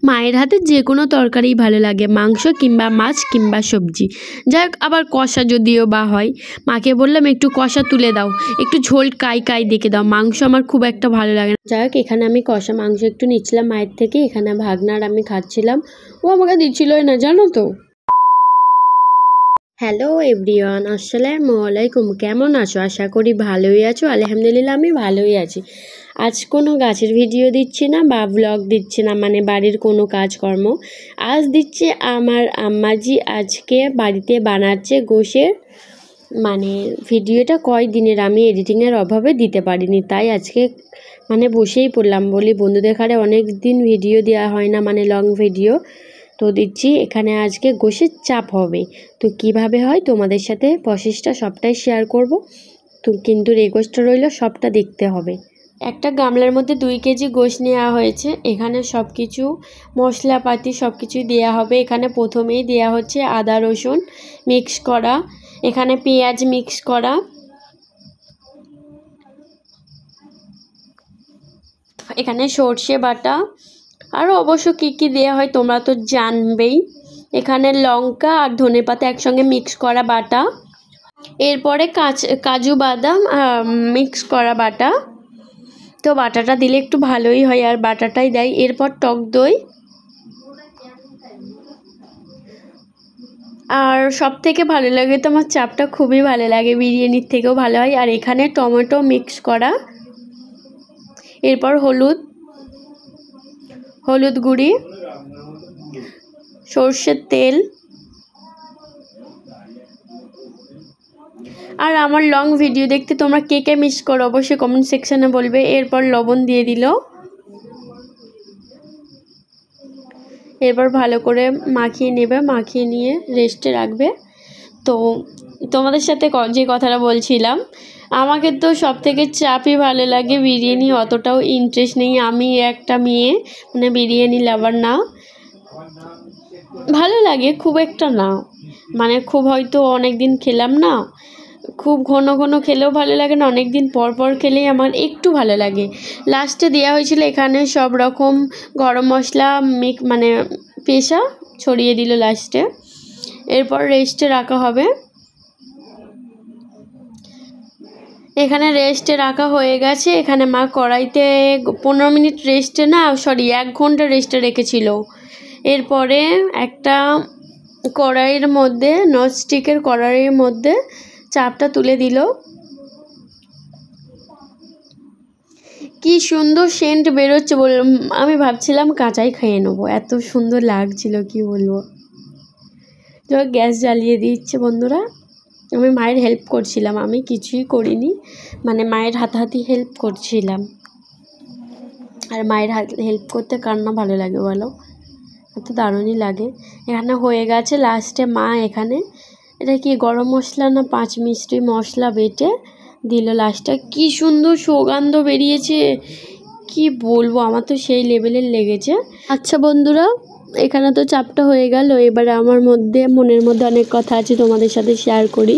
মায়ের হাতে যে কোনো তরকারিই ভালো লাগে, মাংস কিংবা মাছ কিংবা সবজি, যাই হোক। আবার কষা যদিও বা হয়, মাকে বললাম একটু কষা তুলে দাও, একটু ঝোল কাই কাই দেখে দাও, মাংস আমার খুব একটা ভালো লাগে না। যাই হোক, এখানে আমি কষা মাংস একটু নিচ্ছিলাম মায়ের থেকে, এখানে ভাগনার আমি খাচ্ছিলাম, ও আমাকে দিচ্ছিলই না, জানো তো। হ্যালো এভরিওয়ান, আসসালামু আলাইকুম। কেমন আছো? আশা করি ভালোই আছো। আলহামদুলিল্লাহ আমি ভালোই আছি। আজ কোনো গাছের ভিডিও দিচ্ছি না বা ব্লগ দিচ্ছি না, মানে বাড়ির কোনো কাজকর্ম। আজ দিচ্ছি আমার আম্মাজি আজকে বাড়িতে বানাচ্ছে গোশের, মানে ভিডিওটা কয়েকদিনের আমি এডিটিংয়ের অভাবে দিতে পারিনি, তাই আজকে মানে বসেই পড়লাম। বলি বন্ধুদের ঘরে অনেক দিন ভিডিও দেওয়া হয় না, মানে লং ভিডিও, তো দিচ্ছি। এখানে আজকে গোশের চাপ হবে, তো কিভাবে হয় তোমাদের সাথে প্রসেসটা সবটাই শেয়ার করব, তো কিন্তু রিকোয়েস্ট রইল সবটা দেখতে হবে। একটা গামলার মধ্যে 2 কেজি গোশ নেওয়া হয়েছে। এখানে সব কিছু মশলাপাতি সব কিছুই দেওয়া হবে। এখানে প্রথমেই দেওয়া হচ্ছে আদা রসুন মিক্স করা, এখানে পেঁয়াজ মিক্স করা, এখানে সর্ষে বাটা, আরও অবশ্য কী কী দেওয়া হয় তোমরা তো জানবেই। এখানে লঙ্কা আর ধনেপাতা একসঙ্গে মিক্স করা বাটা, এরপরে কাজু বাদাম মিক্স করা বাটা। তো বাটাটা দিলে একটু ভালোই হয়, আর বাটাটাই দেয়। এরপর টক দই, আর সব থেকে ভালো লাগে তো আমার চাপটা খুবই ভালো লাগে, বিরিয়ানির থেকেও ভালো হয়। আর এখানে টমেটো মিক্স করা, এরপর হলুদ গুঁড়ি, সর্ষের তেল, আর আমার লং ভিডিও দেখতে তোমরা কে কে মিস করো অবশ্যই কমেন্ট সেকশানে বলবে। এরপর লবণ দিয়ে দিল, এরপর ভালো করে মাখিয়ে নেবে, মাখিয়ে নিয়ে রেস্টে রাখবে। তো তোমাদের সাথে যে কথাটা বলছিলাম, আমাকে তো সব থেকে চাপই ভালো লাগে, বিরিয়ানি অতটাও ইন্টারেস্ট নেই। আমি একটা মেয়ে, মানে বিরিয়ানি লাভার না, ভালো লাগে খুব একটা না, মানে খুব হয়তো অনেক দিন খেলাম না, খুব ঘন ঘন খেলেও ভালো লাগে না, অনেক দিন পর পর খেলেই আমার একটু ভালো লাগে। লাস্টে দেওয়া হয়েছিল এখানে সব রকম গরম মশলা মানে পেশা ছড়িয়ে দিল লাস্টে। এরপর রেস্টে রাখা হবে। এখানে রেস্টে রাখা হয়ে গেছে। এখানে মা কড়াইতে 15 মিনিট রেস্টে, না সরি 1 ঘন্টা রেস্টে রেখেছিল। এরপরে একটা কড়াইয়ের মধ্যে, ননস্টিকের কড়াইয়ের মধ্যে চাপটা তুলে দিল। কি সুন্দর সেন্ট বেরোচ্ছে, আমি ভাবছিলাম কাঁচাই খেয়ে নেবো, এত সুন্দর লাগছিল কি বলবো। তো গ্যাস জ্বালিয়ে দিচ্ছে বন্ধুরা। আমি মায়ের হেল্প করছিলাম, আমি কিছুই করিনি, মানে মায়ের হাতাহাতি হেল্প করছিলাম। আর মায়ের হেল্প করতে কার না ভালো লাগে বলো, এত দারুণই লাগে। এখানে হয়ে গেছে। লাস্টে মা এখানে এটা কি গরম মশলা না 5 মিষ্টি মশলা বেটে দিল লাস্টে। কি সুন্দর সুগন্ধ বেরিয়েছে, কি বলবো, আমার তো সেই লেভেলের লেগেছে। আচ্ছা বন্ধুরা, এখানে তো চাপটা হয়ে গেল, এবারে আমার মনের মধ্যে অনেক কথা আছে, তোমাদের সাথে শেয়ার করি।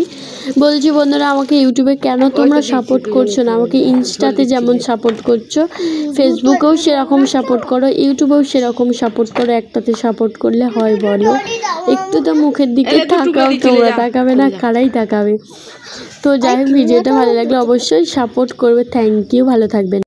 বলছি বন্ধুরা, আমাকে ইউটিউবে কেন তোমরা সাপোর্ট করছো না? আমাকে ইনস্টাতে যেমন সাপোর্ট করছো, ফেসবুকেও সেরকম সাপোর্ট করো, ইউটিউবেও সেরকম সাপোর্ট করো। একটাতে সাপোর্ট করলে হয় বলো? একটু তো মুখের দিকে তাকাও, তোমরা তাকাবে না, কারাই তাকাবে? তো যাই হোক, ভিডিওটা ভালো লাগলে অবশ্যই সাপোর্ট করবে। থ্যাংক ইউ, ভালো থাকবেন।